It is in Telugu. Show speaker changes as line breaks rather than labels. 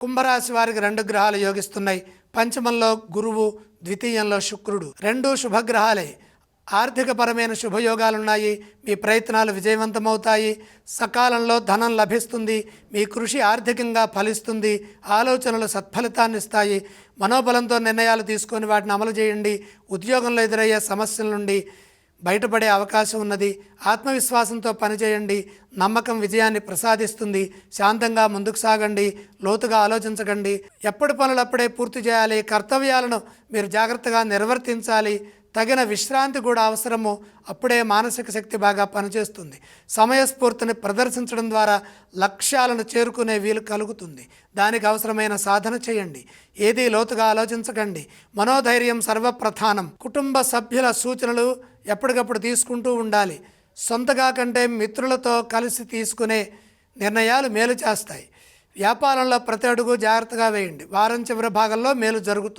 కుంభరాశి వారికి 2 గ్రహాలు యోగిస్తున్నాయి. పంచమంలో గురువు, ద్వితీయంలో శుక్రుడు. 2 శుభగ్రహాలే. ఆర్థికపరమైన శుభయోగాలున్నాయి. మీ ప్రయత్నాలు విజయవంతమవుతాయి. సకాలంలో ధనం లభిస్తుంది. మీ కృషి ఆర్థికంగా ఫలిస్తుంది. ఆలోచనలు సత్ఫలితాన్నిస్తాయి. మనోబలంతో నిర్ణయాలు తీసుకొని వాటిని అమలు చేయండి. ఉద్యోగంలో ఎదురయ్యే సమస్యల నుండి బయటపడే అవకాశం ఉన్నది. ఆత్మవిశ్వాసంతో పనిచేయండి. నమ్మకం విజయాన్ని ప్రసాదిస్తుంది. శాంతంగా ముందుకు సాగండి. లోతుగా ఆలోచించకండి. ఎప్పటి పనులప్పుడే పూర్తి చేయాలి. కర్తవ్యాలను మీరు జాగ్రత్తగా నిర్వర్తించాలి. తగిన విశ్రాంతి కూడా అవసరము. అప్పుడే మానసిక శక్తి బాగా పనిచేస్తుంది. సమయస్ఫూర్తిని ప్రదర్శించడం ద్వారా లక్ష్యాలను చేరుకునే వీలు కలుగుతుంది. దానికి అవసరమైన సాధన చేయండి. ఏదీ లోతుగా ఆలోచించకండి. మనోధైర్యం సర్వప్రధానం. కుటుంబ సభ్యుల సూచనలు ఎప్పటికప్పుడు తీసుకుంటూ ఉండాలి. సొంతగా కంటే మిత్రులతో కలిసి తీసుకునే నిర్ణయాలు మేలు చేస్తాయి. వ్యాపారంలో ప్రతి అడుగు జాగ్రత్తగా వేయండి. వారం చివరి భాగంలో మేలు జరుగుతుంది.